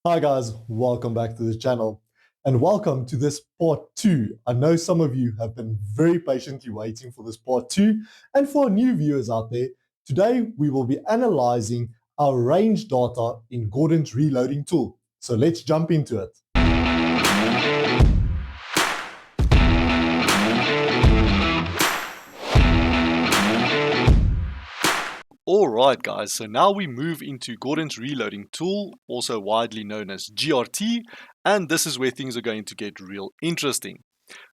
Hi guys, welcome back to the channel and welcome to this part 2. I know some of you have been very patiently waiting for this part 2, and for new viewers out there, today we will be analyzing our range data in Gordon's reloading tool. So let's jump into it. Alright guys, so now we move into Gordon's reloading tool, also widely known as GRT, and this is where things are going to get real interesting.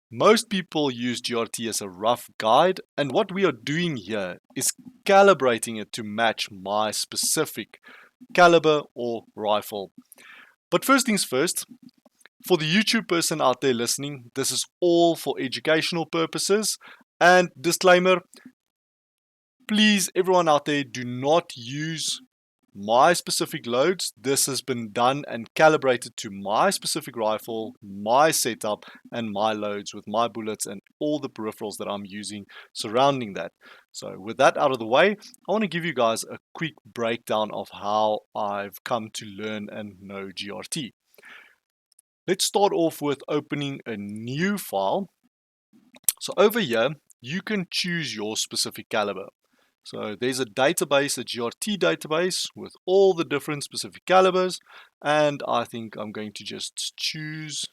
Most people use GRT as a rough guide, and what we are doing here is calibrating it to match my specific caliber or rifle. But first things first, for the YouTube person out there listening, this is all for educational purposes, and disclaimer, please, everyone out there, do not use my specific loads. This has been done and calibrated to my specific rifle, my setup, and my loads with my bullets and all the peripherals that I'm using surrounding that. So with that out of the way, I want to give you guys a quick breakdown of how I've come to learn and know GRT. Let's start off with opening a new file. So over here, you can choose your specific caliber. So there's a database, a GRT database with all the different specific calibers, and I think I'm going to just choose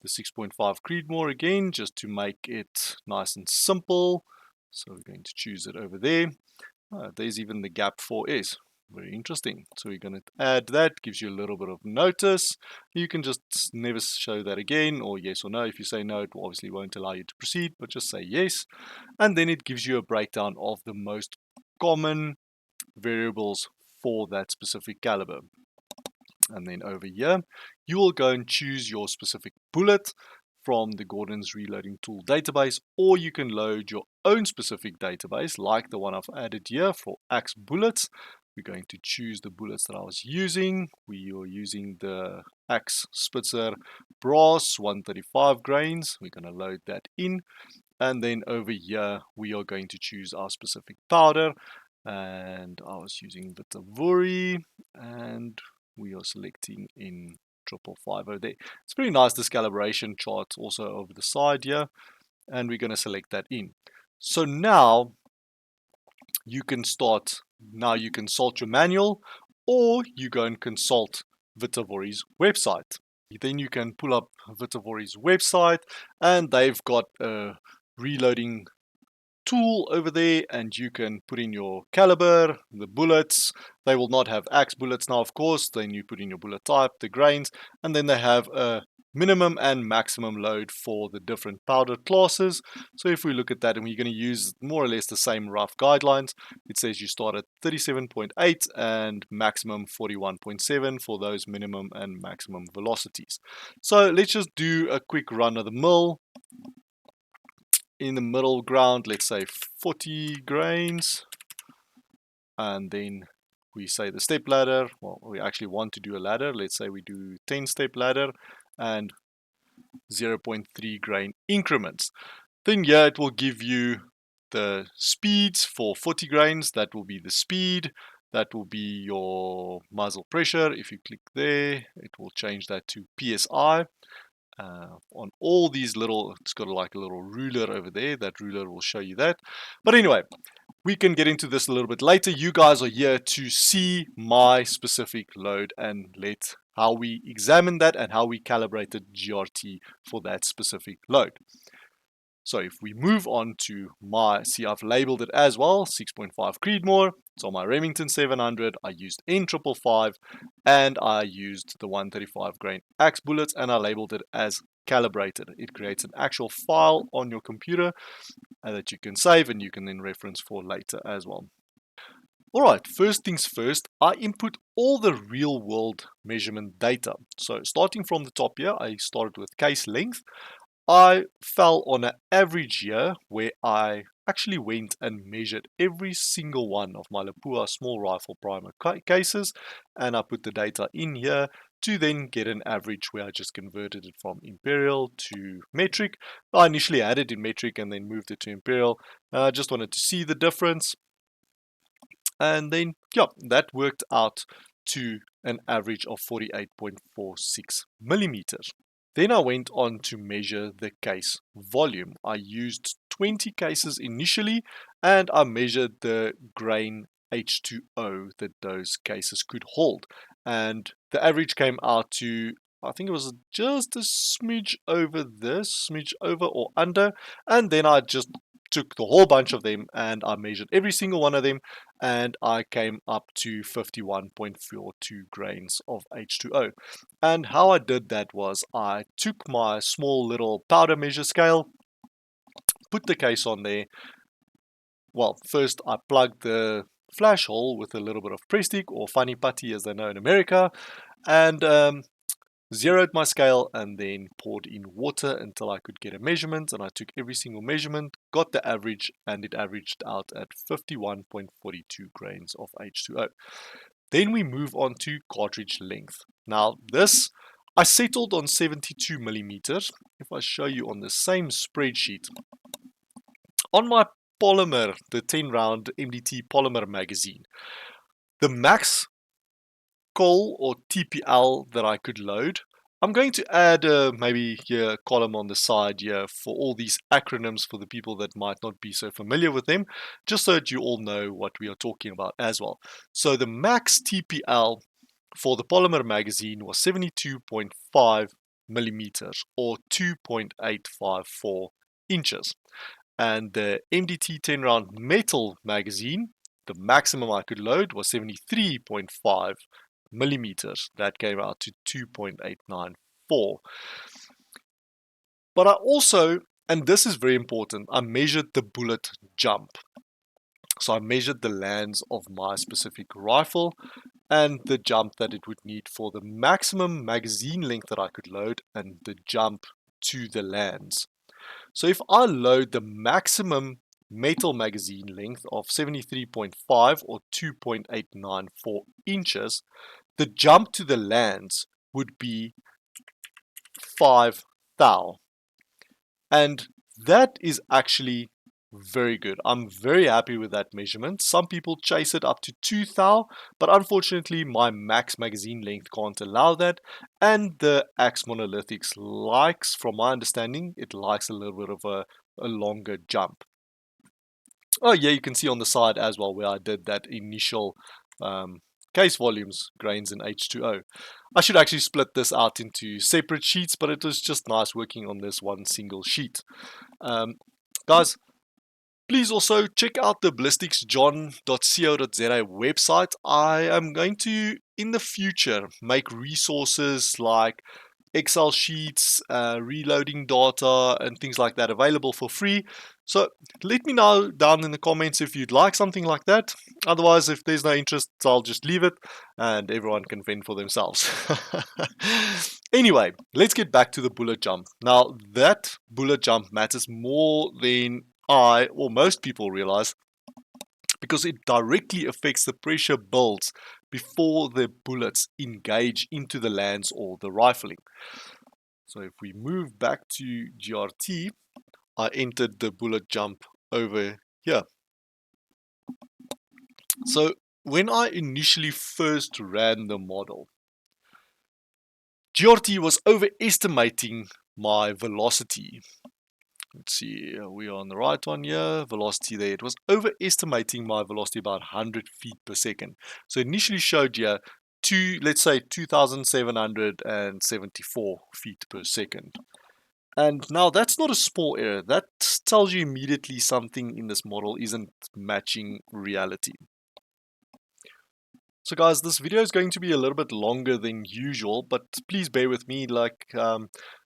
the 6.5 Creedmoor again, just to make it nice and simple. So we're going to choose it over there. There's even the gap 4S. Very interesting. So we're going to add that, gives you a little bit of notice. You can just never show that again, or yes or no. If you say no, it obviously won't allow you to proceed, but just say yes. And then it gives you a breakdown of the most common variables for that specific caliber. And then over here, you will go and choose your specific bullet from the Gordon's Reloading Tool database, or you can load your own specific database like the one I've added here for axe bullets. We're going to choose the bullets that I was using. We are using the axe Spitzer brass 135 grains. We're going to load that in. And then over here, we are going to choose our specific powder. And I was using Vihtavuori, and we are selecting in 5550 there. It's pretty nice, this calibration chart also over the side here, and we're going to select that in. So now you can start, now you can consult your manual, or you go and consult Vihtavuori's website. Then you can pull up Vihtavuori's website, and they've got a reloading tool over there, and you can put in your caliber, the bullets. They will not have axe bullets now, of course. Then you put in your bullet type, the grains, and then they have a minimum and maximum load for the different powder classes. So if we look at that, and we're going to use more or less the same rough guidelines, it says you start at 37.8 and maximum 41.7 for those minimum and maximum velocities. So let's just do a quick run of the mill. In the middle ground, let's say 40 grains, and then we say the step ladder. Well, we actually want to do a ladder. Let's say we do 10 step ladder and 0.3 grain increments. Then here it will give you the speeds for 40 grains. That will be the speed. That will be your muzzle pressure. If you click there, it will change that to PSI. On all these little, it's got like a little ruler over there. That ruler will show you that. But anyway, we can get into this a little bit later. You guys are here to see my specific load and how we examine that and how we calibrated GRT for that specific load. So if we move on to see, I've labeled it as well, 6.5 Creedmoor. It's on my Remington 700. I used N555 and I used the 135 grain axe bullets, and I labeled it as calibrated. It creates an actual file on your computer that you can save and you can then reference for later as well. Alright, first things first, I input all the real world measurement data. So starting from the top here, I started with case length. I fell on an average year where I actually went and measured every single one of my Lapua small rifle primer cases, and I put the data in here to then get an average where I just converted it from imperial to metric. I initially had it in metric and then moved it to imperial. I just wanted to see the difference, and then yeah, that worked out to an average of 48.46 millimeters. Then I went on to measure the case volume. I used 20 cases initially, and I measured the grain H2O that those cases could hold. And the average came out to, I think it was just a smidge over this, smidge over or under. And then I just took the whole bunch of them and I measured every single one of them, and I came up to 51.42 grains of H2O. And how I did that was I took my small little powder measure scale, put the case on there. Well, first I plugged the flash hole with a little bit of press stick, or funny putty as they know in America, and zeroed my scale and then poured in water until I could get a measurement, and I took every single measurement, got the average, and it averaged out at 51.42 grains of H2O. Then we move on to cartridge length. Now this, I settled on 72 millimeters. If I show you on the same spreadsheet, on my polymer, the 10 round MDT polymer magazine, the max col or TPL that I could load, I'm going to add maybe here a column on the side here for all these acronyms for the people that might not be so familiar with them, just so that you all know what we are talking about as well. So the max TPL for the polymer magazine was 72.5 millimeters or 2.854 inches. And the MDT 10 round metal magazine, the maximum I could load was 73.5 millimeters. That came out to 2.894. But I also, and this is very important, I measured the bullet jump. So I measured the lands of my specific rifle and the jump that it would need for the maximum magazine length that I could load and the jump to the lands. So if I load the maximum metal magazine length of 73.5 or 2.894 inches, the jump to the lands would be 5 thou. And that is actually very good. I'm very happy with that measurement. Some people chase it up to 2 thou, but unfortunately my max magazine length can't allow that. And the Axe Monolithics likes, from my understanding, it likes a little bit of a longer jump. Oh yeah, you can see on the side as well where I did that initial case volumes, grains and H2O. I should actually split this out into separate sheets, but it was just nice working on this one single sheet. Guys, please also check out the ballisticsjohn.co.za website. I am going to, in the future, make resources like Excel sheets, reloading data, and things like that available for free. So let me know down in the comments if you'd like something like that. Otherwise, if there's no interest, I'll just leave it and everyone can fend for themselves. Anyway, let's get back to the bullet jump. Now, that bullet jump matters more than I or most people realize, because it directly affects the pressure builds before the bullets engage into the lands or the rifling. So if we move back to GRT, I entered the bullet jump over here. So when I initially first ran the model, GRT was overestimating my velocity. Let's see, we are on the right one here, velocity there. It was overestimating my velocity about 100 feet per second. So it initially showed you let's say 2,774 feet per second. And now that's not a small error. That tells you immediately something in this model isn't matching reality. So guys, this video is going to be a little bit longer than usual, but please bear with me.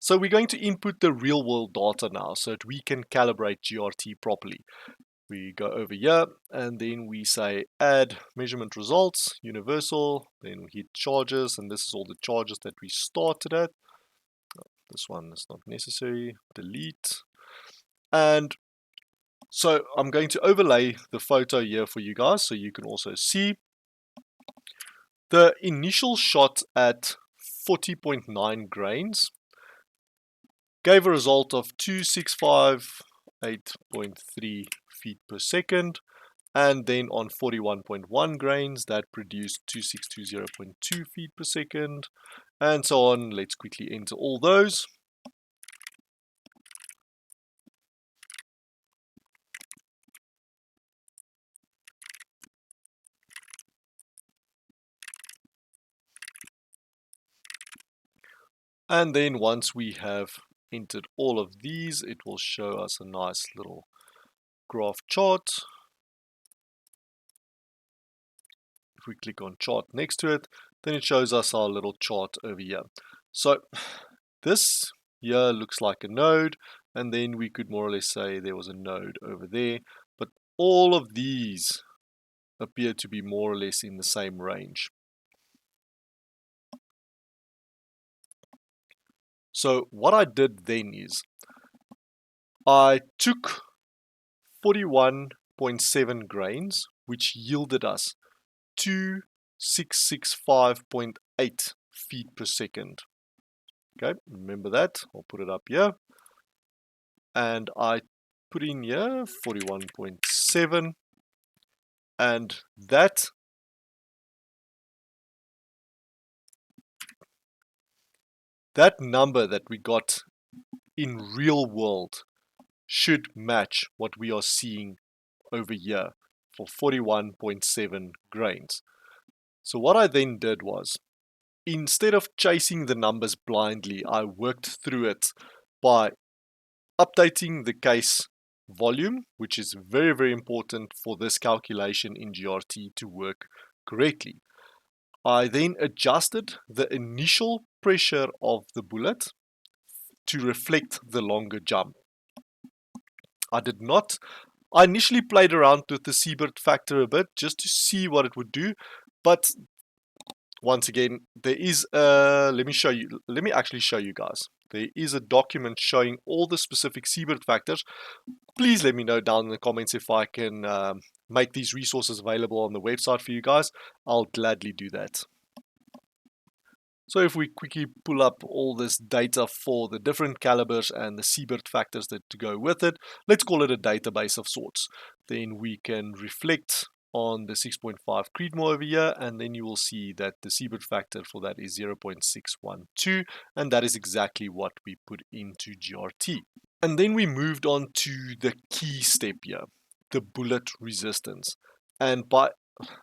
So we're going to input the real world data now so that we can calibrate GRT properly. We go over here and then we say add measurement results, universal, then we hit charges, and this is all the charges that we started at. This one is not necessary, delete. And so I'm going to overlay the photo here for you guys so you can also see. The initial shot at 40.9 grains gave a result of 2658.3 feet per second. And then on 41.1 grains, that produced 2620.2 feet per second, and so on. Let's quickly enter all those. And then once we have entered all of these, it will show us a nice little graph chart. If we click on chart next to it, then it shows us our little chart over here. So this here looks like a node, and then we could more or less say there was a node over there, but all of these appear to be more or less in the same range. So what I did then is I took 41.7 grains, which yielded us 2665.8 feet per second. Okay, remember that. I'll put it up here. And I put in here 41.7, and that number that we got in real world should match what we are seeing over here for 41.7 grains. So what I then did was, instead of chasing the numbers blindly, I worked through it by updating the case volume, which is very, very important for this calculation in GRT to work correctly. I then adjusted the initial pressure of the bullet to reflect the longer jump. I initially played around with the Siebert factor a bit just to see what it would do, but once again, there is let me actually show you guys. There is a document showing all the specific Siebert factors. Please let me know down in the comments if I can make these resources available on the website for you guys. I'll gladly do that. So if we quickly pull up all this data for the different calibers and the Siebert factors that to go with it, let's call it a database of sorts. Then we can reflect on the 6.5 Creedmoor over here, and then you will see that the Siebert factor for that is 0.612, and that is exactly what we put into GRT. And then we moved on to the key step here, the bullet resistance. And let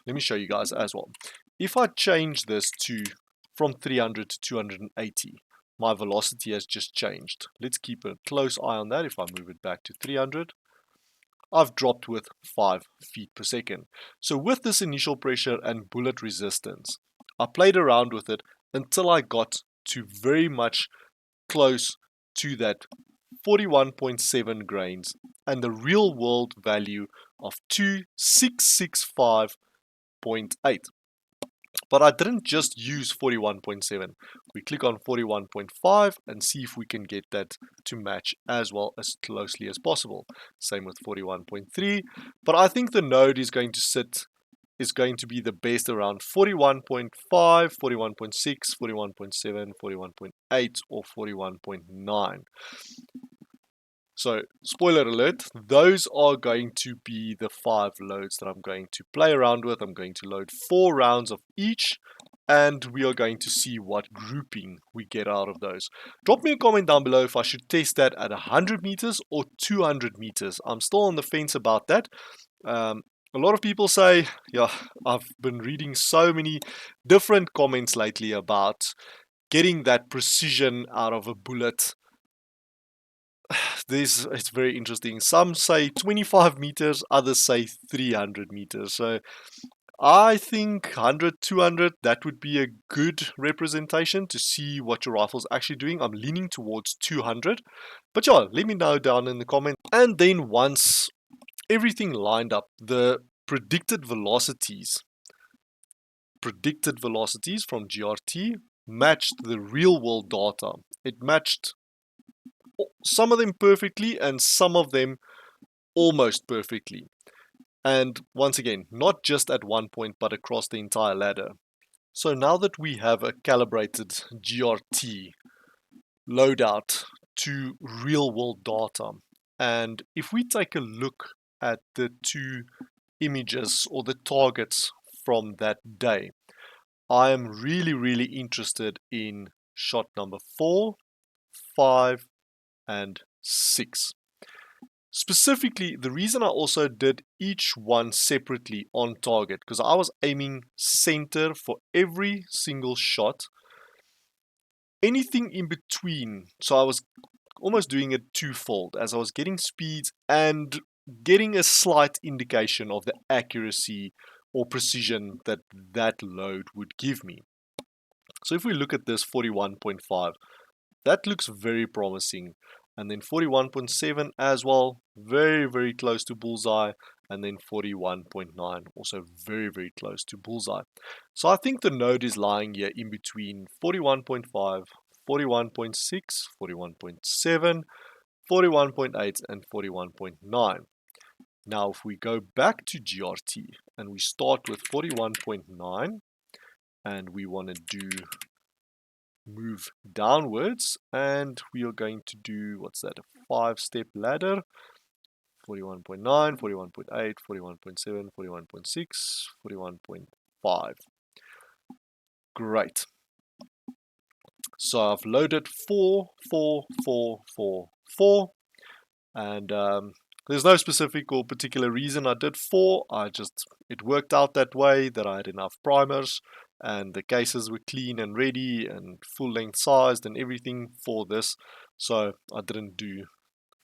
me show you guys as well. If I change this to from 300 to 280, my velocity has just changed. Let's keep a close eye on that. If I move it back to 300, I've dropped with 5 feet per second. So with this initial pressure and bullet resistance, I played around with it until I got to very much close to that 41.7 grains and the real world value of 2665.8. But I didn't just use 41.7. We click on 41.5 and see if we can get that to match as well as closely as possible. Same with 41.3. But I think the node is going to be the best around 41.5, 41.6, 41.7, 41.8, or 41.9. So, spoiler alert, those are going to be the 5 loads that I'm going to play around with. I'm going to load 4 rounds of each, and we are going to see what grouping we get out of those. Drop me a comment down below if I should test that at 100 meters or 200 meters. I'm still on the fence about that. A lot of people say, yeah, I've been reading so many different comments lately about getting that precision out of a bullet. It's very interesting. Some say 25 meters, others say 300 meters. So I think 100, 200, that would be a good representation to see what your rifle's actually doing. I'm leaning towards 200. But yeah, let me know down in the comments. And then once everything lined up, the predicted velocities from GRT matched the real world data. It matched some of them perfectly and some of them almost perfectly. And once again, not just at one point, but across the entire ladder. So now that we have a calibrated GRT loadout to real world data, and if we take a look at the two images or the targets from that day. I am really interested in shot number 4, 5, and 6. Specifically, the reason I also did each one separately on target, because I was aiming center for every single shot. Anything in between, so I was almost doing it twofold, as I was getting speeds and getting a slight indication of the accuracy or precision that that load would give me. So if we look at this 41.5, that looks very promising. And then 41.7 as well, very close to bullseye. And then 41.9, also very close to bullseye. So I think the node is lying here in between 41.5, 41.6, 41.7, 41.8, and 41.9. Now, if we go back to GRT and we start with 41.9 and we want to do move downwards, and we are going to do, what's that, a 5-step ladder. 41.9, 41.8, 41.7, 41.6, 41.5. Great. So I've loaded 4, 4, 4, 4, 4. And there's no specific or particular reason I did 4. It worked out that way, that I had enough primers and the cases were clean and ready and full length sized and everything for this. So I didn't do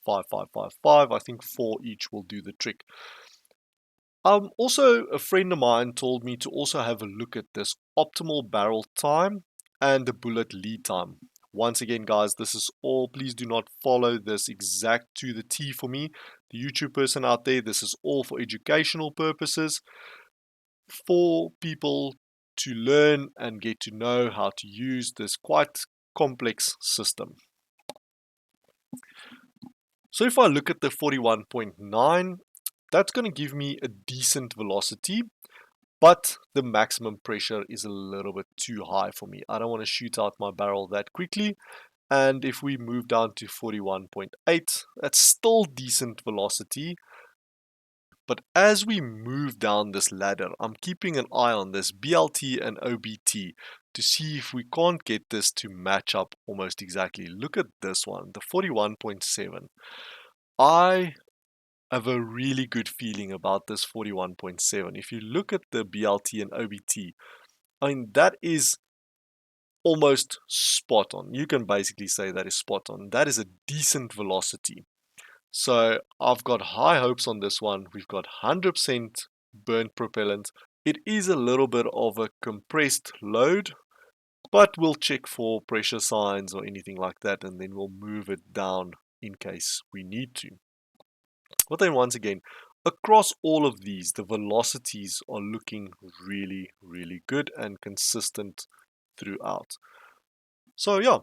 5, 5, 5, 5. I think 4 each will do the trick. Also, a friend of mine told me to also have a look at this optimal barrel time and the bullet lead time. Once again, guys, this is all, please do not follow this exact to the T for me. The YouTube person out there, this is all for educational purposes, for people to learn and get to know how to use this quite complex system. So if I look at the 41.9, that's going to give me a decent velocity, but the maximum pressure is a little bit too high for me. I don't want to shoot out my barrel that quickly. And if we move down to 41.8, that's still decent velocity. But as we move down this ladder, I'm keeping an eye on this BLT and OBT to see if we can't get this to match up almost exactly. Look at this one, the 41.7. I have a really good feeling about this 41.7. If you look at the BLT and OBT, I mean, that is almost spot on. You can basically say that is spot on. That is a decent velocity. So I've got high hopes on this one. We've got 100% burnt propellant. It is a little bit of a compressed load, but we'll check for pressure signs or anything like that, and then we'll move it down in case we need to. But then once again, across all of these, the velocities are looking really good and consistent throughout. So yeah,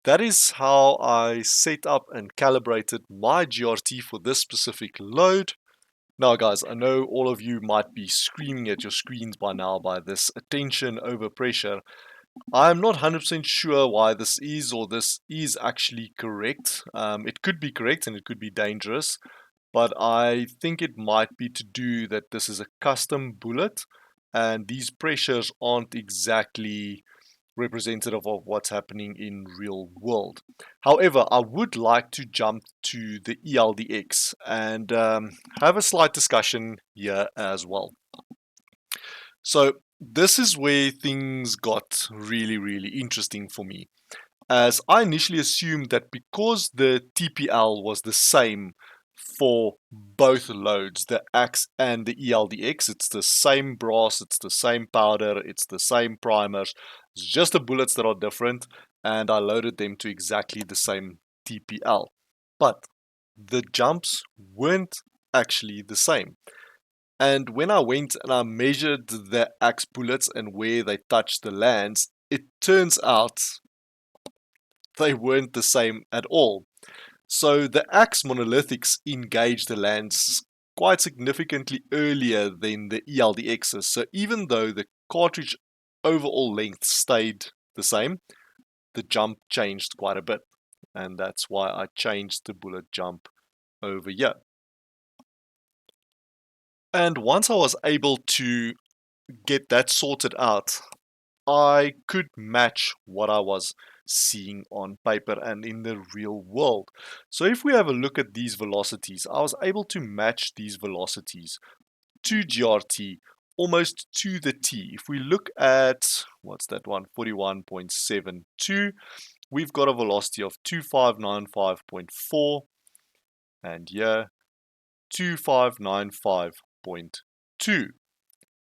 that is how I set up and calibrated my GRT for this specific load. Now guys, I know all of you might be screaming at your screens by now by this attention over pressure. I'm not 100% sure why this is, or this is actually correct. It could be correct and it could be dangerous, but I think it might be to do that this is a custom bullet and these pressures aren't exactly representative of what's happening in real world. However, I would like to jump to the ELDX and have a slight discussion here as well. So this is where things got really interesting for me, as I initially assumed that because the TPL was the same for both loads, the axe and the ELDX, it's the same brass, it's the same powder, it's the same primers, it's just the bullets that are different, and I loaded them to exactly the same TPL. But the jumps weren't actually the same. And when I went and I measured the axe bullets and where they touched the lands, it turns out they weren't the same at all. So the axe monolithics engaged the lands quite significantly earlier than the ELDXs. So even though the cartridge overall length stayed the same, the jump changed quite a bit. And that's why I changed the bullet jump over here. And once I was able to get that sorted out, I could match what I was seeing on paper and in the real world. So if we have a look at these velocities, I was able to match these velocities to GRT almost to the T. If we look at, what's that one, 41.72, we've got a velocity of 2595.4, and here 2595.2.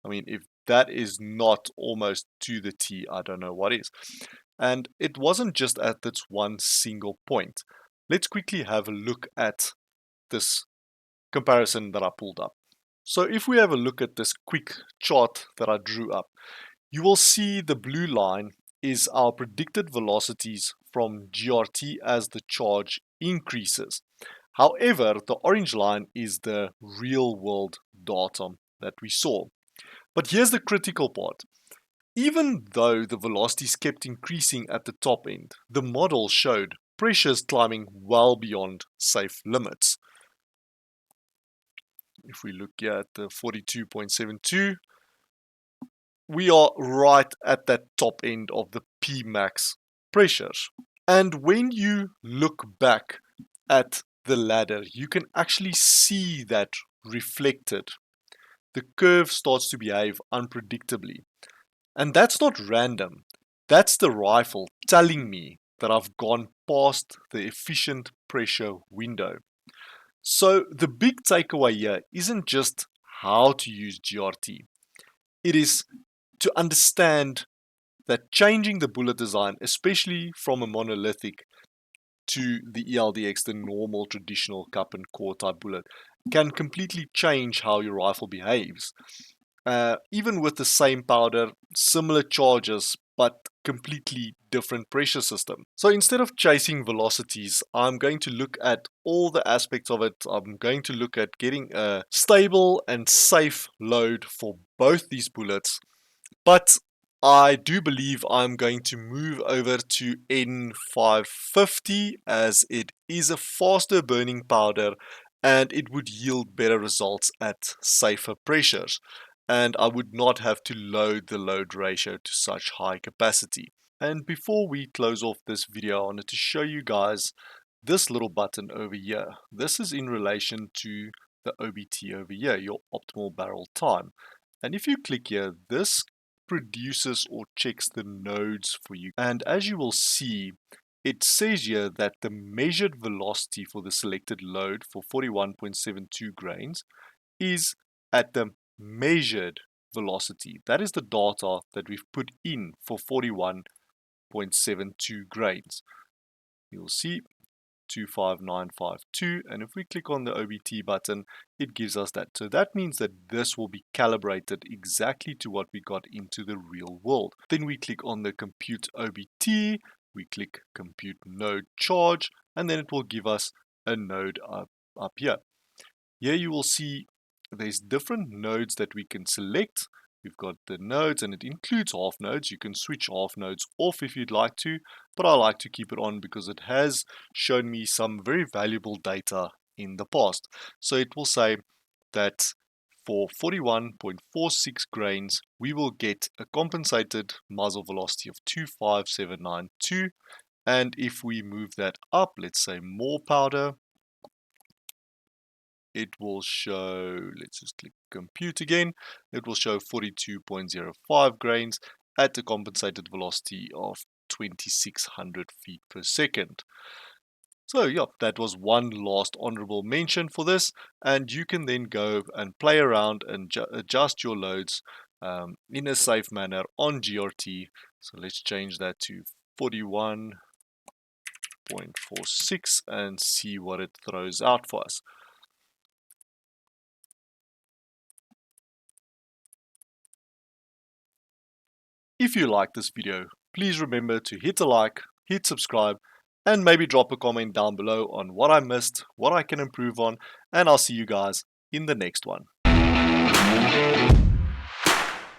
I mean, if that is not almost to the T, I don't know what is. And it wasn't just at this one single point. Let's quickly have a look at this comparison that I pulled up. So if we have a look at this quick chart that I drew up, you will see the blue line is our predicted velocities from GRT as the charge increases. However, the orange line is the real world data that we saw. But here's the critical part. Even though the velocities kept increasing at the top end, the model showed pressures climbing well beyond safe limits. If we look here at the 42.72, we are right at that top end of the Pmax pressures. And when you look back at the ladder, you can actually see that reflected. The curve starts to behave unpredictably. And that's not random. That's the rifle telling me that I've gone past the efficient pressure window. So the big takeaway here isn't just how to use GRT. It is to understand that changing the bullet design, especially from a monolithic to the ELDX, the normal traditional cup and core type bullet, can completely change how your rifle behaves. Even with the same powder, similar charges, but completely different pressure system. So instead of chasing velocities, I'm going to look at all the aspects of it. I'm going to look at getting a stable and safe load for both these bullets. But I do believe I'm going to move over to N550 as it is a faster burning powder and it would yield better results at safer pressures. And I would not have to load the load ratio to such high capacity. And before we close off this video, I wanted to show you guys this little button over here. This is in relation to the OBT over here, your optimal barrel time. And if you click here, this produces or checks the nodes for you. And as you will see, it says here that the measured velocity for the selected load for 41.72 grains is at the measured velocity. That is the data that we've put in for 41.72 grains. You'll see 25952, and if we click on the OBT button, it gives us that. So that means that this will be calibrated exactly to what we got into the real world. Then we click on the compute OBT, we click compute node charge, and then it will give us a node up here. Here you will see there's different nodes that we can select. We've got the nodes, and it includes half nodes. You can switch half nodes off if you'd like to, but I like to keep it on because it has shown me some very valuable data in the past. So it will say that for 41.46 grains, we will get a compensated muzzle velocity of 25792. And if we move that up, let's say more powder, it will show, let's just click compute again, it will show 42.05 grains at a compensated velocity of 2600 feet per second. So yeah, that was one last honorable mention for this, and you can then go and play around and adjust your loads in a safe manner on GRT. So let's change that to 41.46 and see what it throws out for us. If you like this video, please remember to hit a like, hit subscribe, and maybe drop a comment down below on what I missed, what I can improve on, and I'll see you guys in the next one.